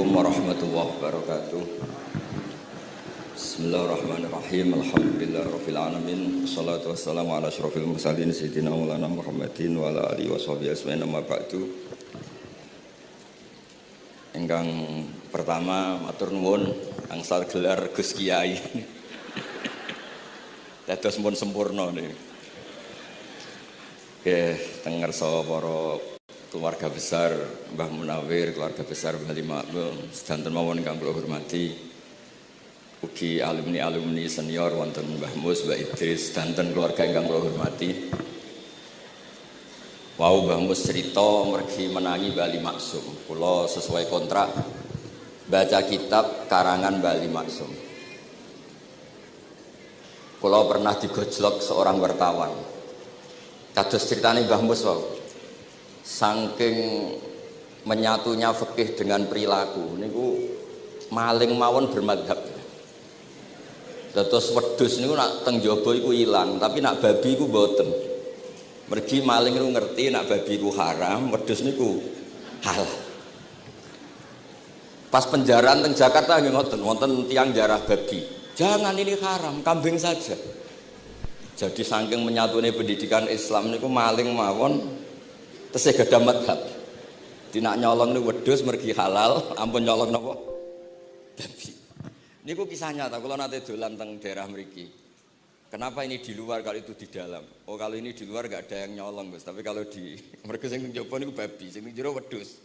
Assalamualaikum warahmatullahi wabarakatuh. Bismillahirrahmanirrahim. Alhamdulillahirabbil alamin. Wassalatu wassalamu ala asyrofil mursalin sayyidina Maulana Muhammadin wa ala alihi washabihi ajmain amma ba'du. Ingkang pertama matur nuwun angsal gelar Gus Kiai. Dados mun sempurna niku. Nggih, teng ngarsa para keluarga besar Mbah Munawir, keluarga besar Mbah Limakmum, sedanten mawon ingkang kula hormati. Ugi alumni senior wonten Mbah Mus, Mbah Idris, sedanten keluarga ingkang kula hormati. Wau Mbah Mus cerita mergi menangi Mbah Limaksum. Kula sesuai kontrak baca kitab karangan Mbah Limaksum. Kula pernah digojlok seorang wartawan. Kados ceritane Mbah Mus wau. Saking menyatunya fikih dengan perilaku niku maling mawon bermadhab. Dados wedhus niku nak teng jaba iku ilang, tapi nak babi iku mboten. Mergi maling niku ngerti nak babi iku haram, wedhus niku halal. Pas penjaraan teng Jakarta nggih ngoten, wonten tiyang jarah babi. Jangan ini haram, kambing saja. Jadi saking menyatune pendidikan Islam niku maling mawon tesih gadah madhab. Dinak nyolong niku wedhus mergi halal, ampun nyolong napa? Babi. Niku kisah nyata, kula nate dolan teng daerah mriki. Kenapa ini di luar kalau itu di dalam? Oh kalau ini di luar enggak ada yang nyolong, Gus. Tapi kalau di mergo sing njaba niku babi, sing jero wedhus.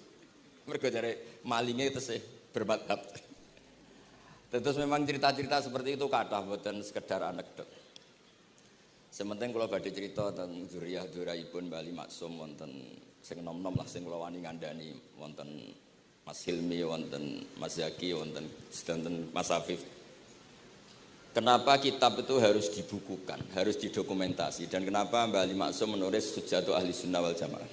Mergo jare malinge tesih bermadhab. Terus memang cerita-cerita seperti itu kathah mboten sekedar anekdot. Sementing kula badhe crita tentang dzurriyyah-dzurriyyahipun Mbah Limaksum wonten sing nom-nom lah sing kula wani ngandani wonten Mas Hilmi, wonten Mas Zaki, wonten sedanten Mas Afif. Kenapa kitab itu harus dibukukan, harus didokumentasi, dan kenapa Mbah Limaksum menulis Hujjatu Ahli Sunnah wal Jamaah?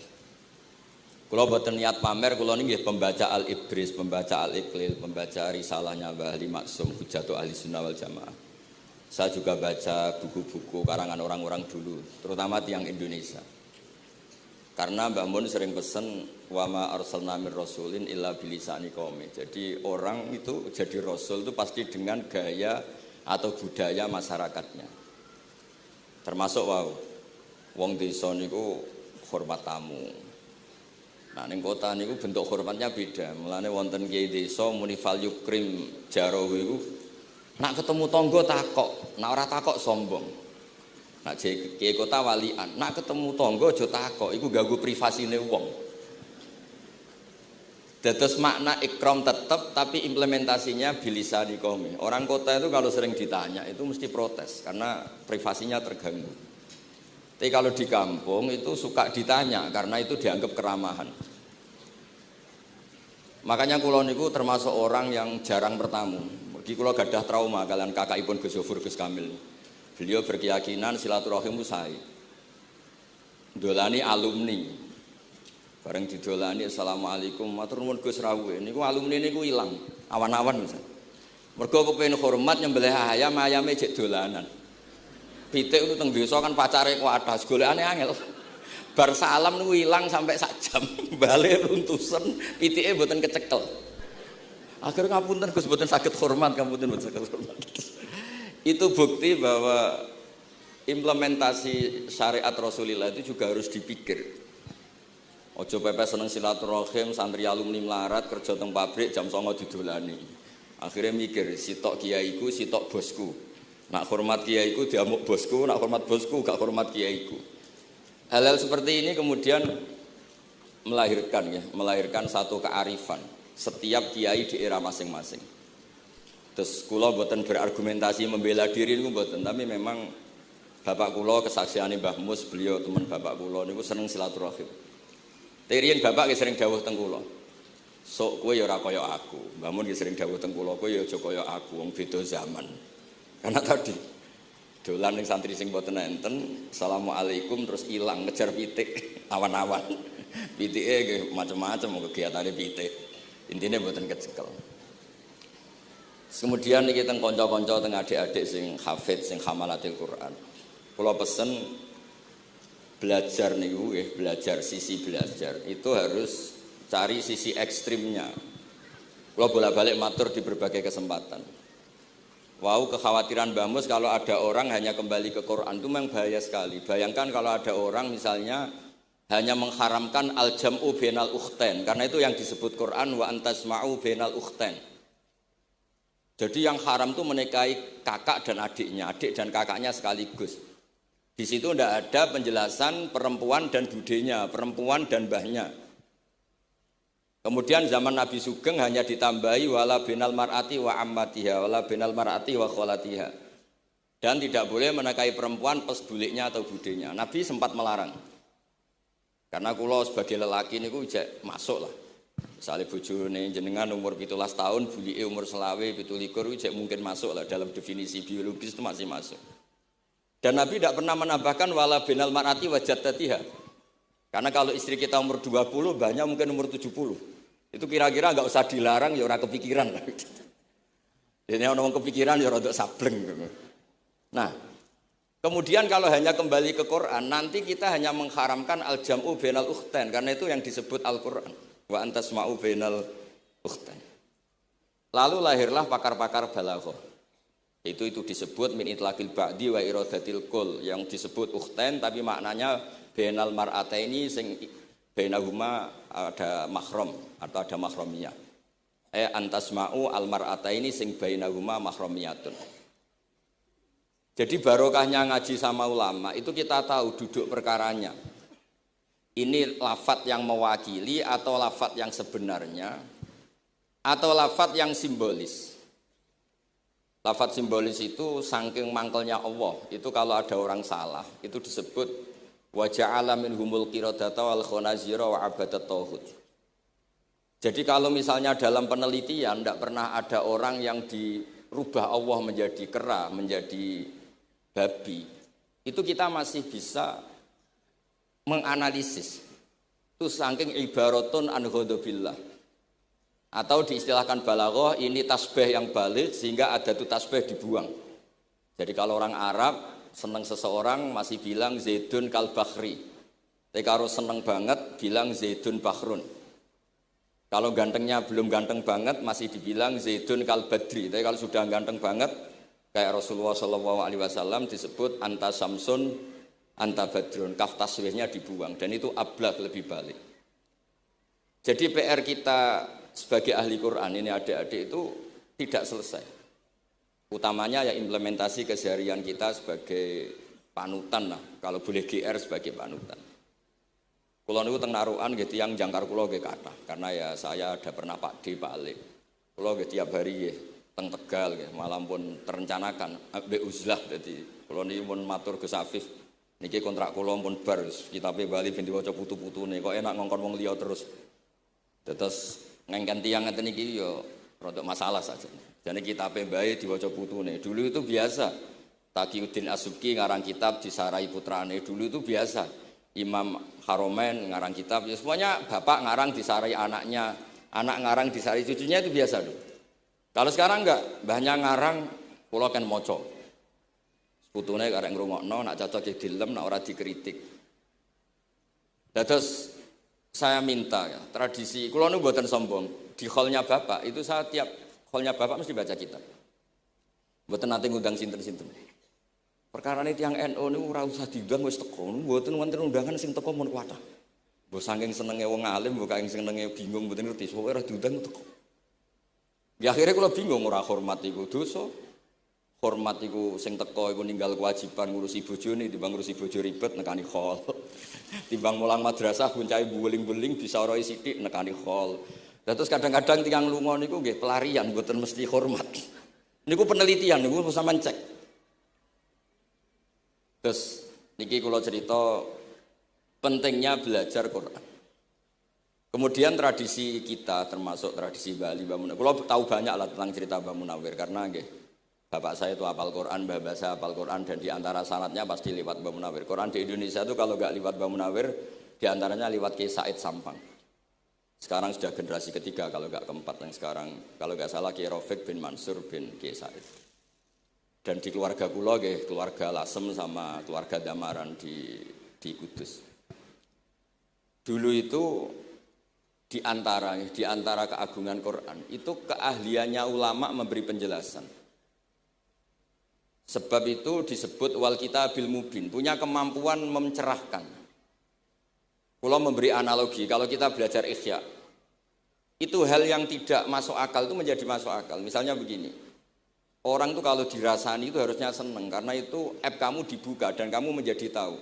Kula boten niat pamer, kula niki nggih pembaca Al-Ibris, pembaca Al-Iqlil, pembaca risalahnya Mbah Limaksum Hujjatu Ahli Sunnah wal Jamaah. Saya juga baca buku-buku karangan orang-orang dulu, terutama tiang Indonesia. Karena Mbah Mun sering pesen wa ma arsalna mir rasulin illa bilisani qaumi. Jadi orang itu jadi rasul itu pasti dengan gaya atau budaya masyarakatnya. Termasuk wong desa niku hormat tamu. Nah ning kota niku bentuk hormatnya beda. Mulane wonten kiai desa muni fal yukrim jarahu iku nak ketemu tangga takok, nak ora takok sombong. Nak kiai kota walian, nak ketemu tangga aja takok, iku ganggu privasine wong. Dados makna ikram tetap, tapi implementasinya bilisani qaumi. Orang kota itu kalau sering ditanya itu mesti protes karena privasinya terganggu. Tapi kalau di kampung itu suka ditanya karena itu dianggap keramahan. Makanya kula niku termasuk orang yang jarang bertamu. Mergi kula gadah trauma kalian kakakipun Gus Yofur Gus Kamil. Beliau berkeyakinan silaturahim itu sae. Dolani alumni. Bareng didolani assalamualaikum matur nuwun Gus rawuh. Niku alumni niku ilang, awan-awan Mas. Mergo kepengin hormat nyembelih ayam, ayame jek dolanan. Pitik itu teng desa kan pacare kuwathas, golekane angel. Bar salam niku ilang sampai sak jam. Balik runtusen, pitike mboten kecekel. Akhirnya ngapunten Gus mboten saged hormat, ngapunten mboten saged hormat. Itu bukti bahwa implementasi syariat Rasulullah itu juga harus dipikir. Ojo pepe seneng silaturahim, santri alumni melarat kerja teng pabrik jam 09.00 didolani. Akhirnya mikir, sitok kiaiku, sitok bosku. Nak hormat kiaiku diamuk bosku, nak hormat bosku gak hormat kiaiku. Hal-hal seperti ini kemudian melahirkan satu kearifan. Setiap kiai di era masing-masing. Terus kula mboten berargumentasi membela diri niku mboten, tapi memang bapak kula kesaksiane Mbah Mus, beliau teman bapak kula niku seneng silaturahim. Teriyen bapak nggih sering dawuh teng kula. Sok kowe ya ora kaya aku. Mbah Mun nggih sering dawuh teng kula, kowe ya aja kaya aku, wong beda zaman. Karena tadi dolan ning santri sing mboten enten, assalamualaikum terus ilang ngejar pitik awan-awan. Pitike nggih macam-macam kegiatane pitik. Intinya mboten kecekel. Kemudian niki teng kanca-kanca teng adik-adik sing hafid sing hamalatil Quran. Kula pesen belajar niku nggih, belajar sisi belajar itu harus cari sisi ekstrimnya. Kalau bolak-balik matur di berbagai kesempatan. Wow, kekhawatiran Mbah Mus kalau ada orang hanya kembali ke Quran itu memang bahaya sekali. Bayangkan kalau ada orang misalnya hanya mengharamkan al-jam'u bainal ukhtain, karena itu yang disebut Quran wa antasma'u bainal ukhtain. Jadi yang haram itu menikahi kakak dan adiknya, adik dan kakaknya sekaligus. Di situ tidak ada penjelasan perempuan dan budenya, perempuan dan mbahnya. Kemudian zaman Nabi Sugeng hanya ditambahi wala binal mar'ati wa ammatiha, wala binal mar'ati wa kholatiha. Dan tidak boleh menikahi perempuan pas buliknya atau budenya. Nabi sempat melarang. Karena kula sebagai lelaki niku ijek masuk lah. Misalnya bojone jenengan umur 17 tahun, bulike umur selawe 17 ijek mungkin masuk lah dalam definisi biologis itu masih masuk. Dan Nabi tidak pernah menambahkan wala binal mar'ati wa jaddatiha. Karena kalau istri kita umur 20, banyak mungkin umur 70. Itu kira-kira enggak usah dilarang ya ora kepikiran. Ini orang kepikiran ya rada sableng. Nah, kemudian kalau hanya kembali ke Quran, nanti kita hanya mengharamkan al-jam'u bainal ukhtain, karena itu yang disebut Al-Quran. Wa antasma'u bainal ukhtain. Lalu lahirlah pakar-pakar balaghah. Itu disebut min itlaqil ba'di wa iradatil kul, yang disebut ukhtain tapi maknanya bainal mar'ataini sing bainahuma ada mahram atau ada mahramiyah. Antasma'u al mar'ataini sing bainahuma mahramiyatun. Jadi barokahnya ngaji sama ulama itu kita tahu duduk perkaranya. Ini lafadz yang mewakili atau lafadz yang sebenarnya atau lafadz yang simbolis. Lafadz simbolis itu saking mangkelnya Allah. Itu kalau ada orang salah itu disebut wa ja'ala minhumul qiradata wal khanazira wa abadat tauhid. Jadi kalau misalnya dalam penelitian tidak pernah ada orang yang dirubah Allah menjadi kera, menjadi babi, itu kita masih bisa menganalisis. Itu saking ibaratun an ghadabillah. Atau diistilahkan balaghah, ini tasbih yang balik sehingga ada tuh tasbih dibuang. Jadi kalau orang Arab senang seseorang masih bilang Zaidun kal bakhri. Tapi kalau senang banget bilang Zaidun bakhrun. Kalau gantengnya belum ganteng banget masih dibilang Zaidun kal badri. Tapi kalau sudah ganteng banget kayak Rasulullah SAW disebut anta samsun anta badrun. Kaf taswihnya dibuang dan itu ablaq lebih balik. Jadi PR kita sebagai ahli Quran ini adik-adik itu tidak selesai. Utamanya ya implementasi keseharian kita sebagai panutan lah. Kalau boleh GR sebagai panutan. Kulo niku teng Narukan nggih tiyang jangkar kulo nggih kathah. Karena ya saya ada pernah Pak D, Pak Ali. Kulo nggih tiap hari nggih teng Tegal nggih, malam pun terencanakan ambek uzlah dadi kulo niki mun matur Gus Afif. Niki kontrak kulo pun bar kitabe Bali ben diwaca putu-putune kok enak ngongkon wong liya terus. Terus ngengken tiyang ngeten iki ya rodok masalah saja. Jadi kitabe bae diwaca putune. Dulu itu biasa. Taqiyuddin As-Subki ngarang kitab disarai putrane. Dulu itu biasa. Imam Haromen ngarang kitab, ya semuanya bapak ngarang disarai anaknya, anak ngarang disarai cucunya itu biasa dulu. Kalau sekarang enggak, mbahnya ngarang kula kan maca. Putune karek ngrungokno, nak cocok ya dilem, nak ora dikritik. Terus saya minta ya, tradisi kula niku mboten sombong, di hallnya bapak itu saya tiap hallnya bapak mesti baca kitab. Mboten nate ngundang sinten-sinten. Perkara ini tiang NU ini ora usah diundang wis teko, mboten wonten undangan sing teko mun kuwatah. Mbok saking senenge wong alim, mbok saking senenge bingung mboten ngerti, pokoke ora diundang teko. Ya akhirnya kula bingung ora hormat iku dosa. Hormat iku sing teko iku ninggal kewajiban ngurusi bojone, timbang ngurusi bojo ribet nekani khol. Timbang mulang madrasah buncai buling-buling bisa roi sithik nekani khol. Terus kadang-kadang tiang lunga niku nggih pelarian mboten mesti hormat. Niku penelitian niku sampean cek. Terus niki kula cerita pentingnya belajar Quran. Kemudian tradisi kita termasuk tradisi Bali Mbah Munawir. Kula tahu banyak lah tentang cerita Mbah Munawir karena nggih bapak saya itu hafal Quran, mbah saya hafal Quran dan di antara sanadnya pasti lewat Mbah Munawir. Quran di Indonesia itu kalau enggak lewat Mbah Munawir di antaranya lewat Kiai Said Sampang. Sekarang sudah generasi ketiga kalau enggak keempat yang sekarang kalau enggak salah Kiai Rafiq bin Mansur bin Kiai Said. Dan di keluarga kula nggih, keluarga Lasem sama keluarga Damaran di Kudus. Dulu itu di antara keagungan Quran itu keahliannya ulama memberi penjelasan. Sebab itu disebut wal kitabil mubin, punya kemampuan mencerahkan. Kalau memberi analogi, kalau kita belajar Ihya, itu hal yang tidak masuk akal itu menjadi masuk akal. Misalnya begini, orang tuh kalau dirasani itu harusnya seneng karena itu app kamu dibuka dan kamu menjadi tahu.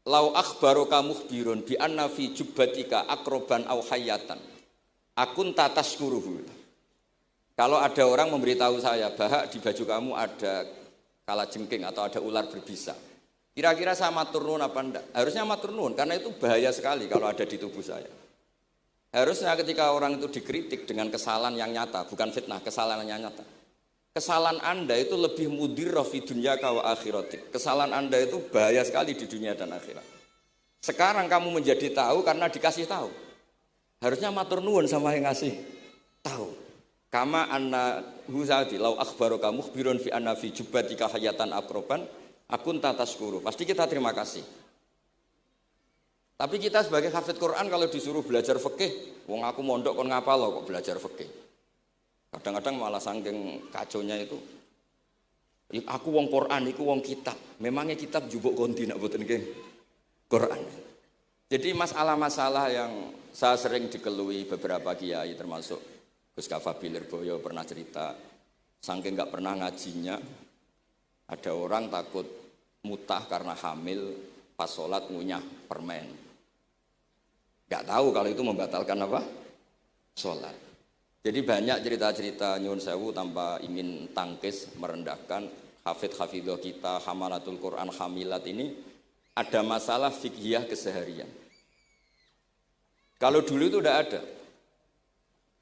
Lau akhbaroka mukhbirun bi anna fi jubbatika akroban aw hayatan akun tatashkuruhu. Kalau ada orang memberitahu saya bahwa di baju kamu ada kalajengking atau ada ular berbisa, kira-kira saya matur nuwun apa enggak? Harusnya matur nuwun karena itu bahaya sekali kalau ada di tubuh saya. Harusnya ketika orang itu dikritik dengan kesalahan yang nyata, bukan fitnah, kesalahan yang nyata. Kesalahan Anda itu lebih mudirrah fi dunyaka wa akhiratik. Kesalahan Anda itu bahaya sekali di dunia dan akhirat. Sekarang kamu menjadi tahu karena dikasih tahu. Harusnya matur nuwun sama yang ngasih tahu. Kama anna huzati lau akhbaroka mukhbirun fi anna fi jubbatika hayatan akroban akun tatashkuru. Pasti kita terima kasih. Tapi kita sebagai hafid Quran kalau disuruh belajar fikih, wong aku mondok kon ngapal loh kok belajar fikih. Kadang-kadang malah saking kaconya itu, aku wong Quran, aku wong kitab. Memangnya kitab jubuk konti nak boten nggih Quran. Jadi masalah-masalah yang saya sering dikelui beberapa kiai termasuk Gus Kafabi Lirboyo pernah cerita, saking nggak pernah ngajinya, ada orang takut mutah karena hamil pas sholat ngunyah permen. Nggak tahu kalau itu membatalkan apa? Sholat. Jadi banyak cerita-cerita nyuwun sewu tanpa ingin tangkis merendahkan hafidh-hafidhah kita, hamalatul Quran, hamilat ini ada masalah fiqhiyah keseharian. Kalau dulu itu udah ada.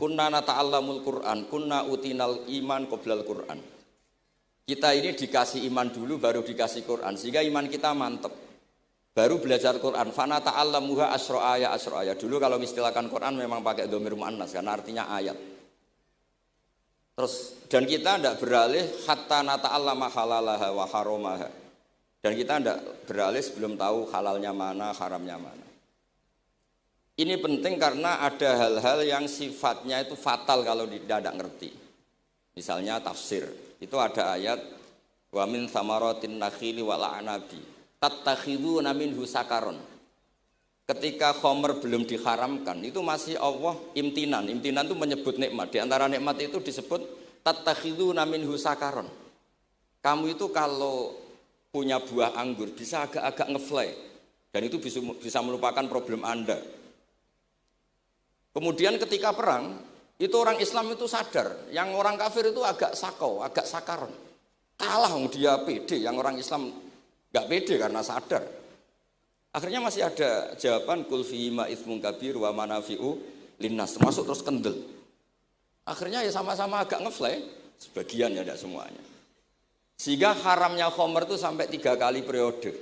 Kunna nata'allamul Quran, kunna utinal iman qoblal Quran. Kita ini dikasih iman dulu baru dikasih Quran sehingga iman kita mantep. Baru belajar Quran, fana ta'allamuha asro'aya. Dulu kalau istilahkan Quran memang pakai dhamir muannas karena artinya ayat. Terus dan kita tidak beralih hatta nata'allama halalaha wa haramaha. Dan kita tidak beralih sebelum tahu halalnya mana, haramnya mana. Ini penting karena ada hal-hal yang sifatnya itu fatal kalau tidak ngerti. Misalnya tafsir, itu ada ayat wa min thamaratin nakhili wal a'nabi tattakhiduna minhu sakaron. Ketika khomer belum diharamkan, itu masih Allah imtinan. Imtinan itu menyebut nikmat. Di antara nikmat itu disebut tattakhiduna minhu sakaron. Kamu itu kalau punya buah anggur bisa agak-agak ngefly dan itu bisa melupakan problem Anda. Kemudian ketika perang, itu orang Islam itu sadar, yang orang kafir itu agak sakau, agak sakaron. Kalah dia pede, yang orang Islam enggak pede karena sadar. Akhirnya masih ada jawaban kul fi ma itsmun kabir wa manafi'u linnas, termasuk terus kendel. Akhirnya ya sama-sama agak ngefly, sebagian ya tidak semuanya. Sehingga haramnya khomer itu sampai 3 kali periode.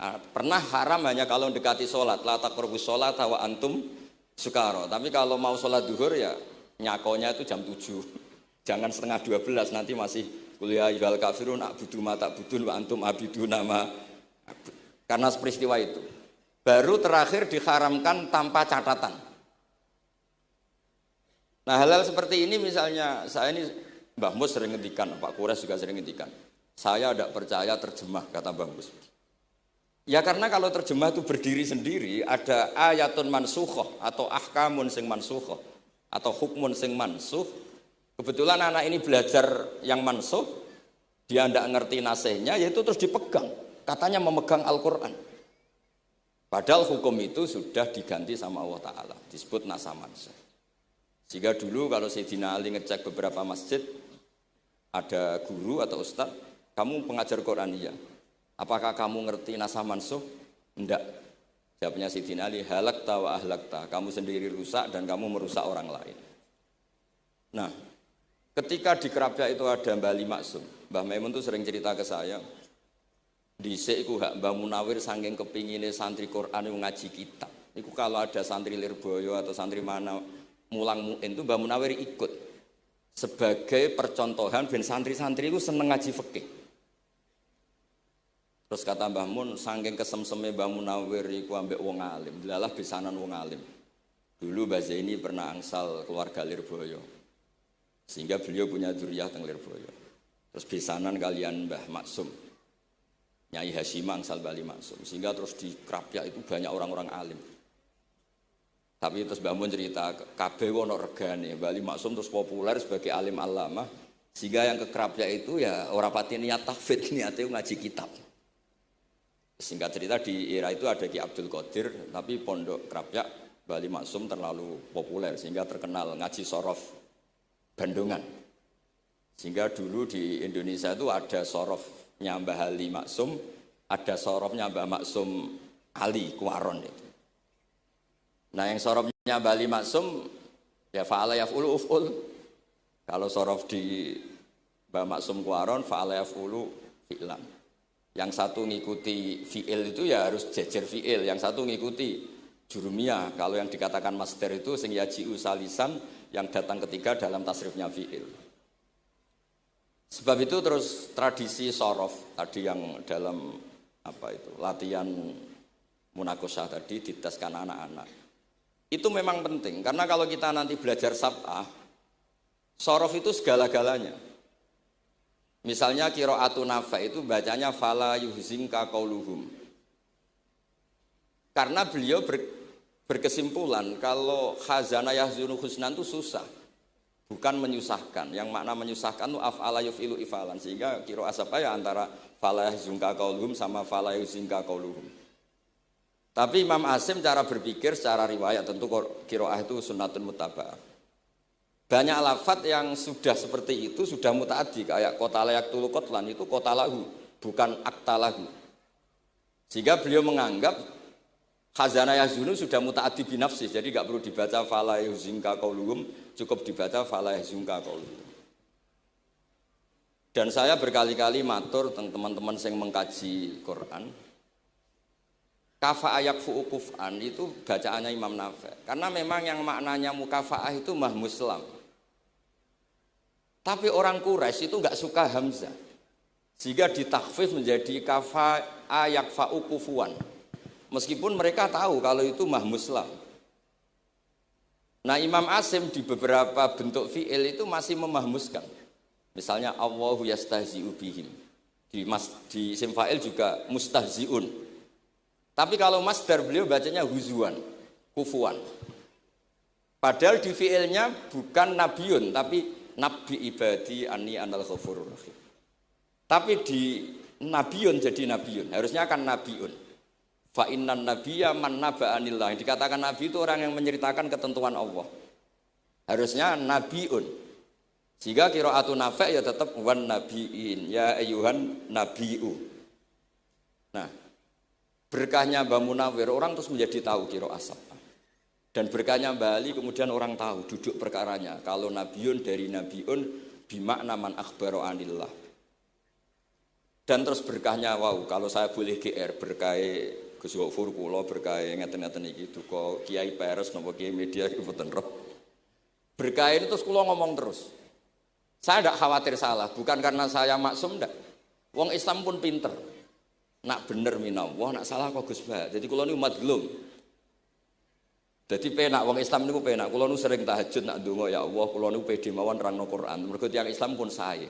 Nah, pernah haram hanya kalau mendekati sholat, la taqrabus sholat wa antum sukaro. Tapi kalau mau sholat duhur ya nyakonya itu jam 7. Jangan setengah 12 nanti masih kuliah ayyuhal kafirun a'budu ma ta'budun wa antum abiduna ma. Karena peristiwa itu. Baru terakhir diharamkan tanpa catatan. Nah hal-hal seperti ini misalnya saya ini Mbah Mus sering ngendikan, Pak Kures juga sering ngendikan. Saya tidak percaya terjemah kata Mbah Mus. Ya karena kalau terjemah itu berdiri sendiri ada ayatun mansukhoh atau ahkamun sing mansukhoh atau hukmun sing mansuh. Kebetulan anak ini belajar yang mansuh, dia tidak ngerti nasihnya, yaitu terus dipegang. Katanya memegang Al-Quran. Padahal hukum itu sudah diganti sama Allah Ta'ala. Disebut nasah mansuh. Sehingga dulu kalau Sayyidina Ali ngecek beberapa masjid, ada guru atau ustaz, kamu pengajar Quran iya. Apakah kamu ngerti nasah mansuh? Enggak. Jawabnya Sayyidina Ali, halakta wa ahlakta. Kamu sendiri rusak dan kamu merusak orang lain. Nah, ketika di Kerapia itu ada Mbah Ali Maksum. Mbah Maimun itu sering cerita ke saya, dhisik iku hak Mbah Munawir saking kepingine santri Quran ngaji kitab. Iku kalau ada santri Lirboyo atau santri mana mulang muin itu Mbah Munawir ikut sebagai percontohan ben santri-santri itu seneng ngaji fikih. Terus kata Mbah Mun, saking kesemseme Mbah Munawir iku ambek wong alim, delalah besanan wong alim. Dulu Mbah Zaini pernah angsal keluarga Lirboyo. Sehingga beliau punya dzurriyyah teng Lirboyo. Terus besanan kalian Mbah Maksum. Nyai Hasyim angsal Bali Maksum. Sehingga terus di Krapyak itu banyak orang-orang alim. Tapi terus Mbah Mun cerita, kabeh ono regane, Bali Maksum terus populer sebagai alim alama. Sehingga yang ke Krapyak itu ya ora pati niat tahfidz, niate ngaji kitab. Singkat cerita di era itu ada Ki Abdul Qadir, tapi pondok Krapyak Bali Maksum terlalu populer sehingga terkenal ngaji sorof Bandungan. Sehingga dulu di Indonesia itu ada sorofnya Mbah Ali Maksum, ada sorofnya Mbah Maksum Ali Kuaron itu. Nah yang sorofnya Mbah Ali Maksum ya fa'ala yaf'ulu uf'ul. Kalau sorof di Mbah Maksum Kuaron fa'ala yaf'ulu fi'lan. Yang satu ngikuti fi'il itu ya harus jejer fi'il, yang satu ngikuti jurumiyah. Kalau yang dikatakan masdar itu sing yaji'u salisan, yang datang ketiga dalam tasrifnya fi'il. Sebab itu terus tradisi sorof tadi yang dalam latihan munakosah tadi diteskan anak-anak. Itu memang penting karena kalau kita nanti belajar sab'ah, sorof itu segala-galanya. Misalnya qiraatun Nafi' itu bacanya fala yuhzinka qauluhum. Karena beliau berkesimpulan kalau khazana yahzunu husnan itu susah, bukan menyusahkan. Yang makna menyusahkan itu af'ala yuf'ilu ifalan, sehingga qiraat apa ya antara fala yahzunka qauluhum sama fala yuhzinka qauluhum. Tapi Imam Asim cara berpikir secara riwayat tentu qiraat itu sunnatun muttaba'ah. Banyak lafadz yang sudah seperti itu sudah mutaaddi, kayak kota layak tulu kotlan itu kota lahu, bukan akta lahu. Sehingga beliau menganggap khazana yahzunu sudah mutaaddi binafsi, jadi enggak perlu dibaca fala yahzunka qauluhum, cukup dibaca fala yahzunka qauluhum. Dan saya berkali-kali matur teman-teman yang mengkaji Quran, kafa'ah yakfu'u kuf'an itu bacaannya Imam Nafi'. Karena memang yang maknanya mukafa'ah itu mahmuslam. Tapi orang Quraisy itu enggak suka hamzah. Sehingga ditakhfif menjadi kafa'ah yakfa'u kufuan. Meskipun mereka tahu kalau itu mahmuslam. Nah Imam Asim di beberapa bentuk fi'il itu masih memahmuskan. Misalnya Allahu yastahzi'u bihim. Di isim fa'il juga mustahzi'un. Tapi kalau masdar beliau bacanya huzuan, kufuan. Padahal di fi'ilnya bukan nabiun, tapi nabi ibadi anni anal ghafurur rahim. Tapi di nabiun jadi nabiun, harusnya kan nabiun. Fa innan nabiyya man naba'anillah. Dikatakan nabi itu orang yang menceritakan ketentuan Allah. Harusnya nabiun. Jika qiraatun Nafi' ya tetap wan nabiin, ya ayyuhan nabiu. Nah, berkahnya Mbah Munawir orang terus menjadi tahu qiraat sab'ah. Dan berkahnya Mbah Ali kemudian orang tahu duduk perkaranya. Kalau nabiun dari nabiun bimakna man akhbaro anillah. Dan terus berkahnya kalau saya boleh GR berkah Gus Gofur kula berkah ngeten-ngeten iki duka Kiai Peres napa Kiai Media iki mboten roh. Berkah ini terus kula ngomong terus. Saya tidak khawatir salah, bukan karena saya maksum ndak. Wong Islam pun pinter. Nak bener minallah, nak salah kok Gus Bah. Jadi kula niku madlum. Jadi penak wong Islam niku penak. Kula niku sering tahajud nak ndonga ya Allah, kula niku pede mawon nerangno Quran. Mergo tiyang Islam pun sae.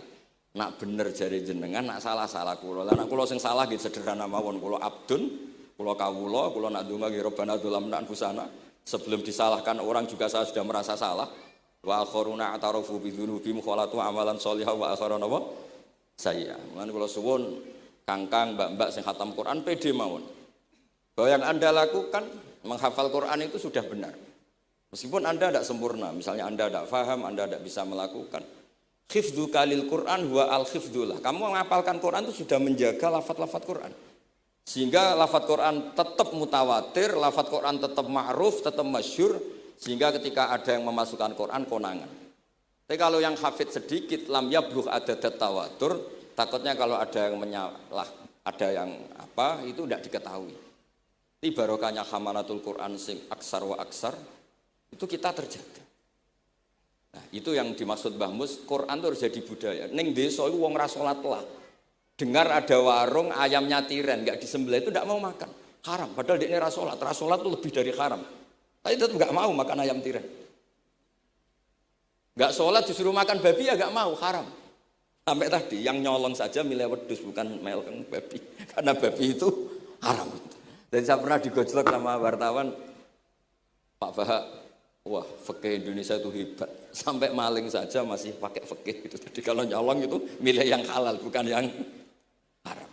Nak bener jare jenengan, nak salah kula. Lah nak kula sing salah nggih sederhana mawon, kula abdun. Kula kawula, kula nak ndonga nggih Rabbana dzalamna anfusana. Sebelum disalahkan orang juga saya sudah merasa salah. Wa akharuna atarafu bi dzunubihim khalatu amalan shalihah wa akharuna wa sayya. Mulane kula suwun kangkang mbak-mbak sing khatam Quran pede mawon. Bahwa yang Anda lakukan menghafal Quran itu sudah benar. Meskipun Anda tidak sempurna, misalnya Anda tidak faham, Anda tidak bisa melakukan. Hifdzu kalil Quran huwa al-hifdzulah. Kamu menghafalkan Quran itu sudah menjaga lafaz-lafaz Quran. Sehingga lafaz Quran tetap mutawatir, lafaz Quran tetap ma'ruf, tetap masyhur, sehingga ketika ada yang memasukkan Quran konangan. Tapi kalau yang hafid sedikit lam yablugh adadat tawatur, takutnya kalau ada yang menyalah, ada yang itu tidak diketahui. Ini barokahnya hamalatul Quran sing aksar wa aksar itu kita terjaga. Nah, itu yang dimaksud Mbah Mus, Quran itu harus jadi budaya. Ning desa iku wong ra salat lah. dengar ada warung ayamnya tiren nggak disembelih itu tidak mau makan, haram. Padahal dia ini rasolat itu lebih dari haram. Tapi tetap nggak mau makan ayam tiren. Nggak sholat disuruh makan babi ya nggak mau, haram. Sampai tadi yang nyolong saja milih wedus bukan meleng babi, karena babi itu haram. Dan saya pernah digojlok sama wartawan, Pak Bahak, wah fikih Indonesia itu hebat, sampai maling saja masih pakai fikih gitu. Jadi kalau nyolong itu milih yang halal bukan yang haram.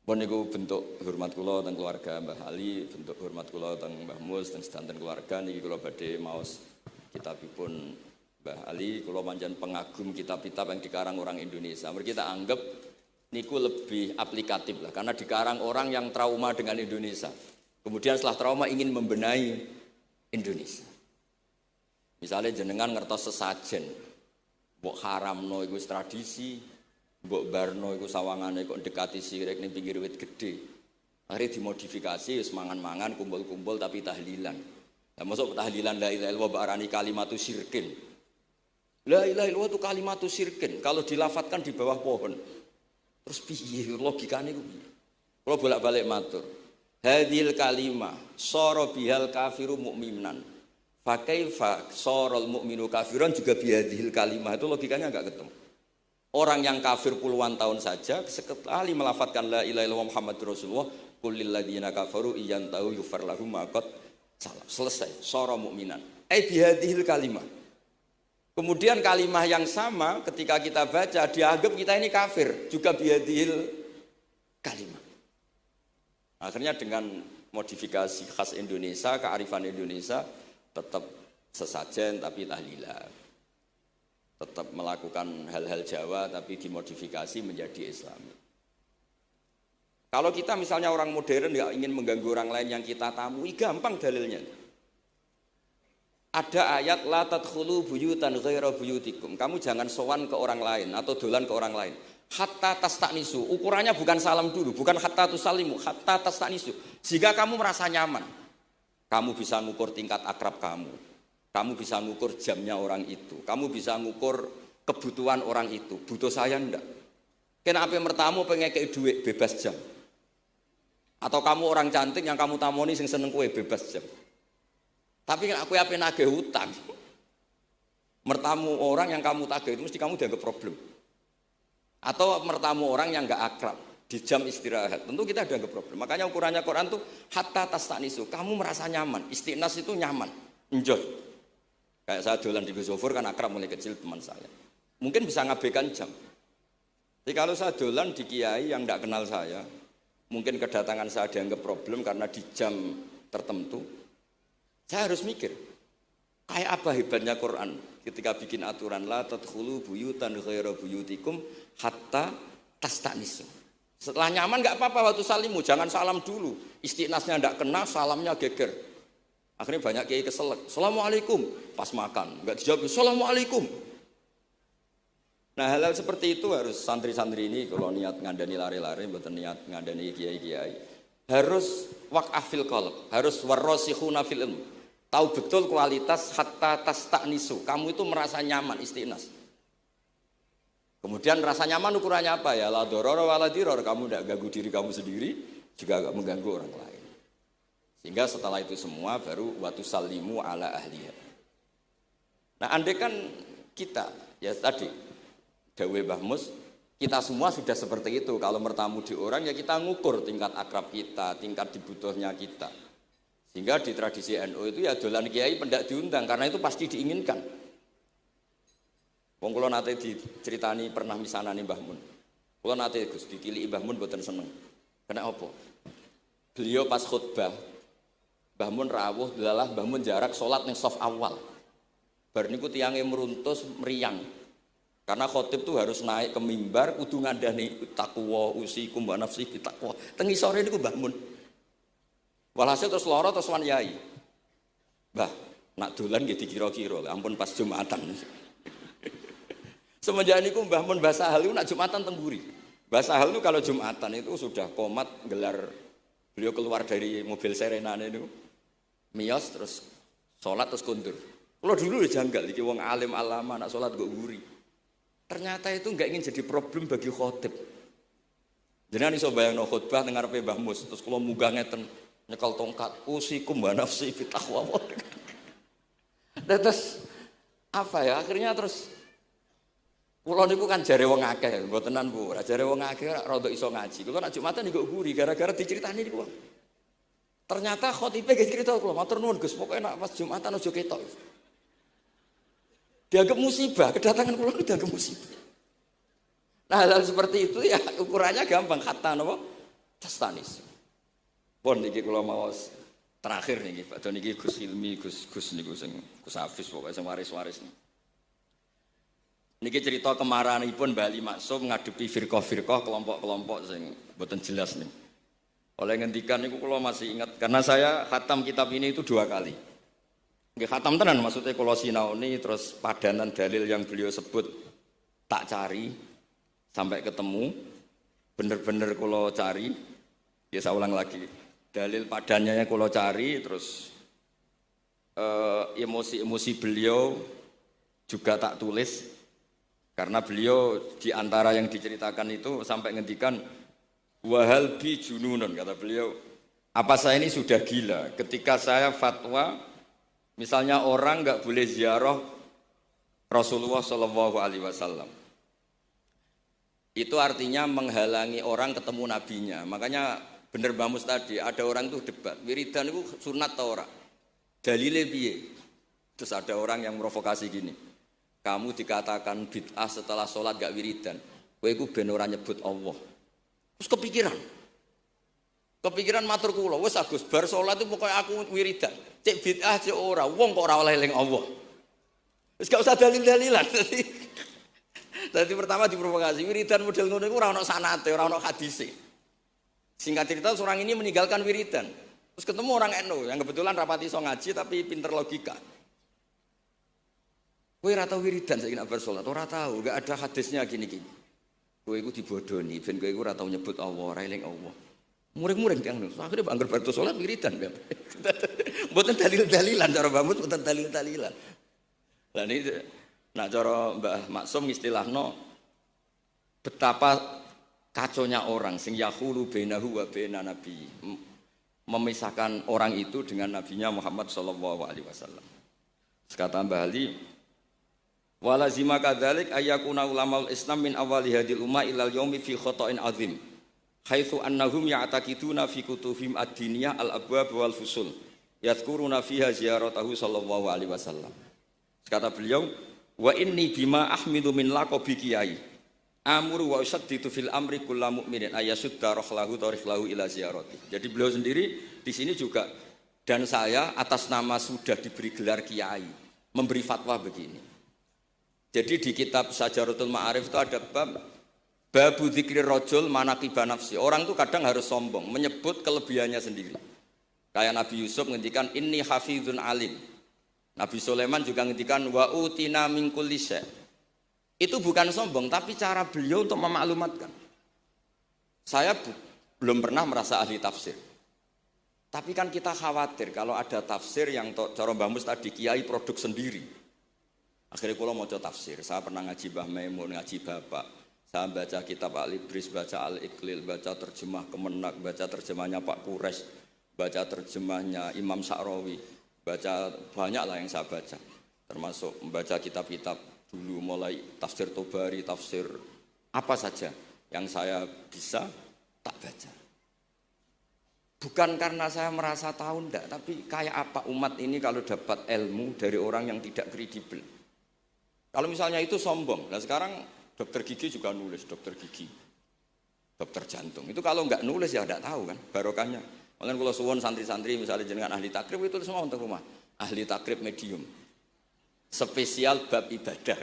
Bon niku bentuk hormat kula teng keluarga Mbah Ali, bentuk hormat kula teng Mbah Mus teng sedanten keluarga niki kula badhe maos kitabipun Mbah Ali. Kula pancen pengagum kitab-kitab yang dikarang orang Indonesia. Mereka kita anggap niku lebih aplikatif lah, karena dikarang orang yang trauma dengan Indonesia. Kemudian setelah trauma ingin membenahi Indonesia. Misalnya jenengan ngertos sesajen, mbok haramno iku tradisi, mbok barno iku sawangane kok dekati sirik ning pinggir wit gede. Akhirnya dimodifikasi wis mangan-mangan, kumpul-kumpul tapi tahlilan. Lah masuk tahlilan la ilaha illallah barani kalimatu syirkin. La ilaha illallah itu kalimatu syirkin kalau dilafatkan di bawah pohon. Terus piye logikane iku piye? Kula bolak-balik matur. Hadhil kalimah sara bihal kafiru mukminan. Fa kaifa saral mukminu kafiran juga bihadhil kalimah, itu logikanya enggak ketemu. Orang yang kafir puluhan tahun saja sekali melafatkan la ilaha illallah Muhammadur Rasulullah, qul lil ladzina kafaru iyantahu yufar lahum ma qad salam. Selesai, sara mukminan. Bihadhil kalimah. Kemudian kalimah yang sama ketika kita baca dianggap kita ini kafir, juga bihadhil kalimah. Akhirnya dengan modifikasi khas Indonesia, kearifan Indonesia, tetap sesajen tapi tahlilan. Tetap melakukan hal-hal Jawa tapi dimodifikasi menjadi Islami. Kalau kita misalnya orang modern nggak ingin mengganggu orang lain yang kita tamui, gampang dalilnya. Ada ayat la tadkhulu buyutan ghaira buyutikum. Kamu jangan sowan ke orang lain atau dolan ke orang lain. Hatta tastanisu. Ukurannya bukan salam dulu, bukan hatta tusalimu, hatta tastanisu. Jika kamu merasa nyaman, kamu bisa ngukur tingkat akrab kamu. Kamu bisa ngukur jamnya orang itu. Kamu bisa ngukur kebutuhan orang itu. Butuh saya enggak? Kenapa mertamu pengen kayak duit bebas jam? Atau kamu orang cantik yang kamu tamoni sing seneng kue bebas jam? Tapi aku apa nagih hutang. Mertamu orang yang kamu tagih itu mesti kamu dianggap problem. Atau mertamu orang yang enggak akrab di jam istirahat, tentu kita dianggap problem. Makanya ukurannya Quran tuh hatta tastanisu. Kamu merasa nyaman. Istiqnas itu nyaman, enjoy. Kayak saya dolan di Gusofur kan akrab mulai kecil teman saya. Mungkin bisa ngabaikan jam. Jadi kalau saya dolan di kiai yang enggak kenal saya, mungkin kedatangan saya dianggap problem karena di jam tertentu. Saya harus mikir, kayak apa hebatnya Quran ketika bikin aturan la tadkhulu buyutan ghaira buyutikum hatta tastanisu. Setelah nyaman enggak apa-apa waktu salimu, jangan salam dulu. Istiqnasnya enggak kena, salamnya geger. Akhirnya banyak kiai keselak. Assalamualaikum pas makan, enggak dijawab Assalamualaikum. Nah hal-hal seperti itu harus santri-santri ini kalau niat ngandani lari-lari, bukan niat ngandani kiai-kiai, harus waqaf fil qalb, harus warrasikhuna fil ilm. Tahu betul kualitas hatta tastanisu. Kamu itu merasa nyaman istiqnas. Kemudian rasa nyaman ukurannya apa ya? La dororo wala diror. Kamu tidak ganggu diri kamu sendiri, juga tidak mengganggu orang lain. Sehingga setelah itu semua baru watu salimu ala ahliya. Nah andai kan kita, ya tadi Dawe Mbah Mus, kita semua sudah seperti itu. Kalau bertamu di orang ya kita ngukur tingkat akrab kita, tingkat dibutuhnya kita. Sehingga di tradisi NU itu ya dolan kiai pendak diundang karena itu pasti diinginkan. Wong kula nate diceritani pernah misanani Mbah Mun. Kula nate Gus ditili Mbah Mun mboten seneng. Kena apa? Beliau pas khutbah Mbah Mun rawuh delalah Mbah Mun jarak salat ning saf awal. Bar niku tiyange meruntus meriang. Karena khotib tuh harus naik ke mimbar kudu ngandani takwa usikum wa nafsi bitakwa. Teng isore niku Mbah Mun. Walhasil terus loro terus wan yai. Mbah, nak dolan nggih dikira-kira, ampun pas Jumatan. Semenjak niku Mbah Mun Mbah Sahal itu nak Jumatan tengguri. Mbah Sahal itu kalau Jumatan itu sudah komat gelar, beliau keluar dari mobil serenane itu. Miyos terus sholat terus kundur. Kalau dulu ya janggal iki wong alim alama nak sholat kok guri. Ternyata itu enggak ingin jadi problem bagi khotib. Jenengan iso bayangno khutbah teng ngarepe Mbah Mus, terus kula munggah ngeten nyekel tongkat, usikum wa nafsi fi taqwa. Terus apa ya? Akhirnya terus kula niku kan jare wong akeh, mbotenan Bu. Jare wong akeh rada iso ngaji. Kula nek Jumatan niku guri gara-gara diceritani niku. Ternyata khotibe ge cerita kula, matur nuwun Gus, pokoke nek pas Jumatan aja ketok. Dianggap musibah, kedatangan kula dianggap musibah. Nah, hal seperti itu ya ukurannya gampang, kata napa? Tastanis. Pun niki kula maos terakhir niki, padha niki Gus Hilmi, Gus niku sing Gus Hafiz pokoke sing waris-waris niki. Niki cerita kemarahanipun Bali Maksum ngadepi firqah-firqah kelompok-kelompok sing mboten jelas nih. Oleh ngendikan niku kula masih ingat karena saya khatam kitab ini itu 2 kali. Nggih khatam tenan maksudnya kula sinaoni terus padanan dalil yang beliau sebut tak cari sampai ketemu, bener-bener kula cari, ya saya ulang lagi, dalil padannya kula cari, terus emosi-emosi beliau juga tak tulis, karena beliau diantara yang diceritakan itu sampai ngendikan, wahal bi jununun, kata beliau, apa saya ini sudah gila, ketika saya fatwa, misalnya orang nggak boleh ziarah Rasulullah SAW. Itu artinya menghalangi orang ketemu nabinya. Makanya bener Mbah Mus tadi, ada orang tuh debat, wiridan itu sunat atau ora? Dalile piye? Terus ada orang yang provokasi gini. Kamu dikatakan bid'ah setelah sholat gak wiridan. Kowe iku ben ora nyebut Allah. Terus kepikiran matur kula, wis Agus bar sholat itu pokoknya aku wiridan. Cek bid'ah cek ora, wong kok ora oleh eling Allah. Wis gak usah dalil-dalilan. Jadi pertama diprovokasi, wiridan model ngono iku ora ono sanate, ora ono hadise. Singkat cerita seorang ini meninggalkan wiridan. Terus ketemu orang NU yang kebetulan rapati iso ngaji tapi pinter logika. Kowe ora tau wiridan saiki nek bar salat, ora tau, enggak ada hadisnya gini-gini. Kowe iku dibodoni, ben kowe iku ora tau nyebut Allah, ora eling Allah. Muring-muring tiyang niku. Akhire anggar bar salat wiridan. Mboten dalil-dalilan cara Mbah Mus, mboten dalil-dalilan. Lah niki nak cara Mbah Maksum istilahno betapa kaconya orang sing yahulu bainahu wa baina nabi, memisahkan orang itu dengan nabinya Muhammad sallallahu alaihi wasallam. Kata Mbah Ali, walazima kadzalik ayyakuna ulamaul Islam min awali hadil umma ilal yaumi fi khata'in azim. Haitsu annahum ya'taqiduna fi kutubihim ad-diniyah al-abwab wal fusul. Yadhkuruna fiha ziyaratahu sallallahu alaihi wasallam. Kata beliau, wa inni bima ahmidu min laqabi kiai amuru wa usaddidu fil amri kullu mu'minin ayasudda rohlahu tariklahu ila ziyarati. Jadi beliau sendiri di sini juga dan saya atas nama sudah diberi gelar kiai memberi fatwa begini. Jadi di kitab Sajaratul Ma'arif itu ada babu dzikri rajul manaqiba nafsi. Orang itu kadang harus sombong menyebut kelebihannya sendiri. Kayak Nabi Yusuf ngendikan inni hafizun alim. Nabi Sulaiman juga ngendikan wa utina min kulli syai'. Itu bukan sombong, tapi cara beliau untuk memaklumatkan. Saya belum pernah merasa ahli tafsir. Tapi kan kita khawatir kalau ada tafsir yang cara Mbah Mus tadi kiai produk sendiri. Akhirnya kalau mau tafsir, saya pernah ngaji Mbah Maimun, ngaji Bapak. Saya baca kitab Al-Ibris, baca Al-Iqlil, baca terjemah Kemenak, baca terjemahnya Pak Quraisy, baca terjemahnya Imam Sa'rawi. Baca banyak lah yang saya baca, termasuk membaca kitab-kitab dulu mulai tafsir Tobari, tafsir apa saja yang saya bisa tak baca. Bukan karena saya merasa tahu enggak, tapi kayak apa umat ini kalau dapat ilmu dari orang yang tidak kredibel. Kalau misalnya itu sombong, nah sekarang dokter gigi juga nulis, dokter gigi, dokter jantung. Itu kalau enggak nulis ya enggak tahu kan barokahnya. Makanya kalau suwon santri-santri misalnya jenengan ahli takrib itu semua untuk rumah. Ahli takrib medium. Spesial bab ibadah.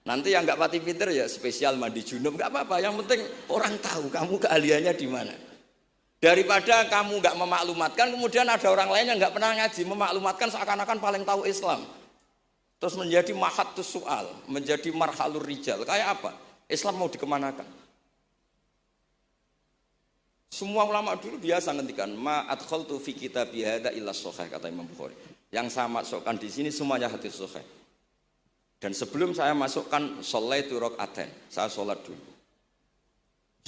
Nanti yang enggak pati pinter ya spesial mandi junub, enggak apa-apa. Yang penting orang tahu kamu keahliannya di mana. Daripada kamu enggak memaklumatkan, kemudian ada orang lain yang enggak pernah ngaji memaklumatkan seakan-akan paling tahu Islam. Terus menjadi mahatus soal, menjadi marhalur rijal. Kayak apa? Islam mau dikemanakan? Semua ulama dulu biasa ngendikan ma adkhaltu fi kitabi hadza illa sahih, kata Imam Bukhari. Yang saya masukkan di sini semuanya hadis sahih. Dan sebelum saya masukkan sholaitu rakaatain, saya sholat dulu.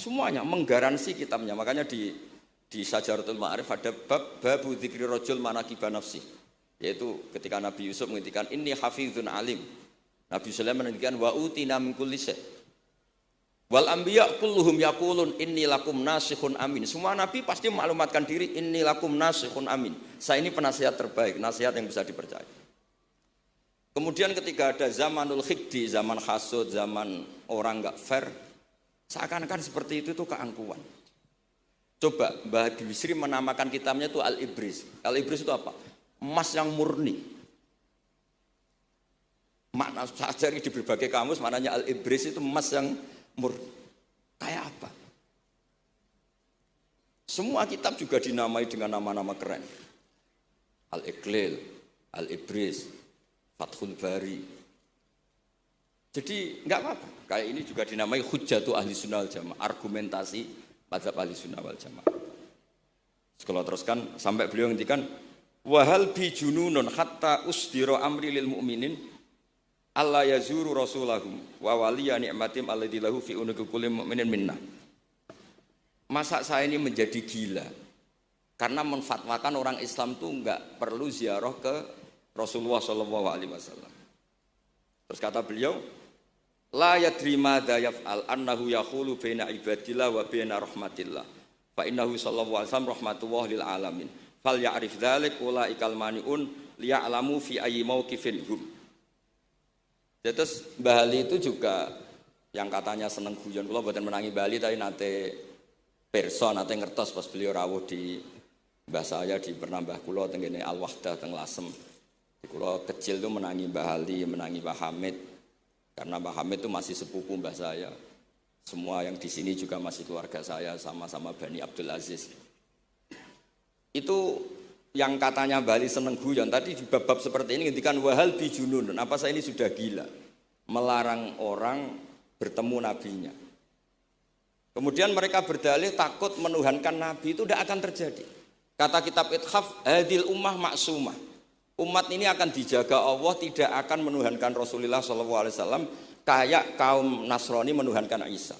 Semuanya menggaransi kitabnya. Makanya di Syajaratul Ma'arif ada babu dzikri rajul manaqiba nafsi. Yaitu ketika Nabi Yusuf menghentikan inni hafizun alim. Nabi Sulaiman menghentikan wa utina min kulli syai'. Wal anbiya kulluhum yaqulun inni lakum nasikhun amin. Semua nabi pasti maklumatkan diri inni lakum nasikhun amin. Saya ini penasihat terbaik, nasihat yang bisa dipercaya. Kemudian ketika ada zamanul khiddi, zaman hasud, zaman orang enggak fair, seakan-akan seperti itu tuh keangkuhan. Coba Mbah Bisri menamakan kitabnya itu Al-Ibris. Al-Ibris itu apa? Emas yang murni. Makna saya cari di berbagai kamus, maknanya Al-Ibris itu emas yang murni. Kayak apa? Semua kitab juga dinamai dengan nama-nama keren. Al-Iqlil, Al-Ibris, Fathul Bari. Jadi enggak apa-apa. Kayak ini juga dinamai Hujjatu Ahli Sunnah wal Jamaah, argumentasi mazhab Ahli Sunnah wal Jamaah. Kalau teruskan sampai beliau ngendikan wahal bi jununun hatta usdira amri lil mu'minin alla yazuru rasulahum wa waliya ni'matim alladzi lahu fi unuqi kulli mu'minin minna. Masa saya ini menjadi gila karena menfatwakan orang Islam itu enggak perlu ziarah ke Rasulullah sallallahu alaihi wasallam. Terus kata beliau la yadri madza yaf'al annahu yaqulu baina ibadillah wa baina rahmatillah fa innahu sallallahu alaihi wasallam rahmatullah lil alamin. Fal ya'rif dzalik ulaikal maniun liya'lamu fi ayyi mauqifin hum. Terus Mbah Ali itu juga yang katanya seneng guyon, kula mboten menangi Mbah Ali tapi nate pirsa nate ngertos pas beliau rawuh di mbah saya di Pernambah kula teng ngene Al-Wahdah teng Lasem. Kula kecil itu menangi Mbah Ali, menangi Mbah Hamid karena Mbah Hamid itu masih sepupu mbah saya. Semua yang di sini juga masih keluarga saya, sama-sama Bani Abdul Aziz. Itu yang katanya Bali seneng guyon tadi di bab-bab seperti ini ngendikan wahal bijunun. Apa saya ini sudah gila melarang orang bertemu nabinya. Kemudian mereka berdalih takut menuhankan nabi itu tidak akan terjadi. Kata kitab Ithaf hadil ummah maksumah. Umat ini akan dijaga Allah, tidak akan menuhankan Rasulullah SAW kayak kaum Nasrani menuhankan Isa.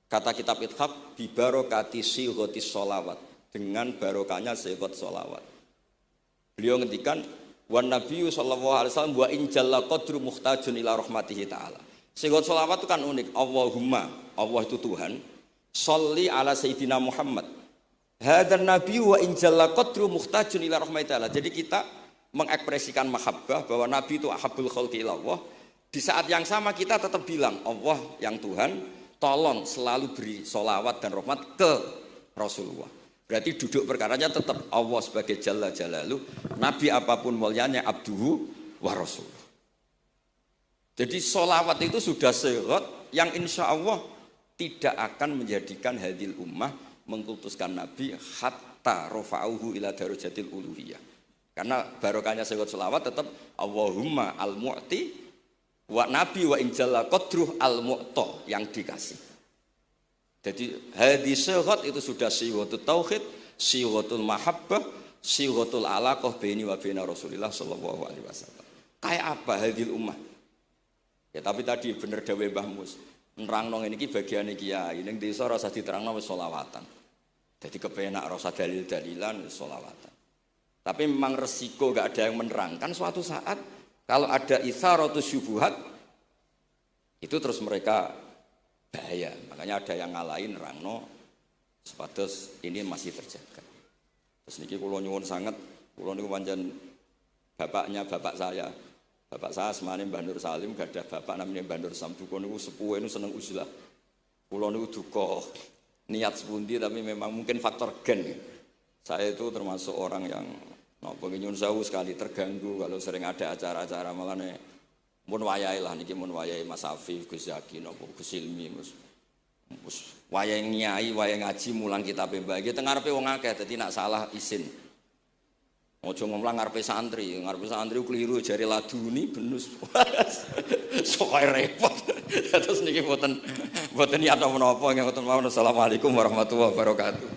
Kata kitab Ithaf bibarokati sighatis sholawat, dengan barokahnya segot sholawat. Beliau ngendikan wan nabiyyu sallallahu alaihi wasallam wa in jalla qadru muhtajun ila rahmatihi ta'ala. Segot sholawat itu kan unik. Allahumma, Allah itu Tuhan, sholli ala sayyidina Muhammad. Hadzal nabiyyu wa in jalla qadru muhtajun ila rahmatihi ta'ala. Jadi kita mengekspresikan mahabbah bahwa nabi itu ahabbul khalqi ila Allah. Di saat yang sama kita tetap bilang Allah yang Tuhan, tolong selalu beri sholawat dan rahmat ke Rasulullah. Berarti duduk perkaranya tetap Allah sebagai Jalla Jalaluh, Nabi apapun mulianya abduhu wa rasuluh. Jadi sholawat itu sudah syarat yang insya Allah tidak akan menjadikan hadil ummah mengkultuskan Nabi hatta rofa'uhu ila darajatil uluhiyah. Karena barokahnya syarat sholawat tetap Allahumma al-mu'ti wa Nabi wa injalla qadruh al-mu'ta yang dikasih. Jadi hadis syaghat itu sudah sighatul tauhid, sighatul mahabbah, sighatul alaqah baini wa baina Rasulillah sallallahu alaihi wasallam. Kayak apa hadil ummah? Ya tapi tadi bener dawuh Mbah Mus. Nerangno ngene iki bagiane kiai, ning desa ora usah diterangno wis selawatan. Jadi kepenak ora usah dalil-dalilan wis selawatan. Tapi memang resiko enggak ada yang menerangkan suatu saat kalau ada itsaratus syubhat itu terus mereka bahaya, makanya ada yang ngalahin rangno sepatus ini masih terjaga. Terus niki kula nyuwun sangat, kula niku pancen bapaknya bapak saya. Bapak saya semane Mbah Nur Salim, gak ada bapak namanya Mbah Nur Sam. Duka niku sepuhe niku seneng uzlah. Kula niku duka niat sepundi tapi memang mungkin faktor gen. Saya itu termasuk orang yang napa nyuwun sewu sekali terganggu kalau sering ada acara-acara malane mun wayahe lah niki mun wayahe Mas Afif, Gus Zaki napa Gus Ilmi Mus wayahe nyai, wayahe ngaji mulang kitab Mbah iki teng ngarepe wong akeh dadi nak salah isin. Ojo ngomong ngarepe santri keliru jare laduni benus. Sok repot. Terus niki mboten niat menapa nggih mboten mawon. Assalamualaikum warahmatullahi wabarakatuh.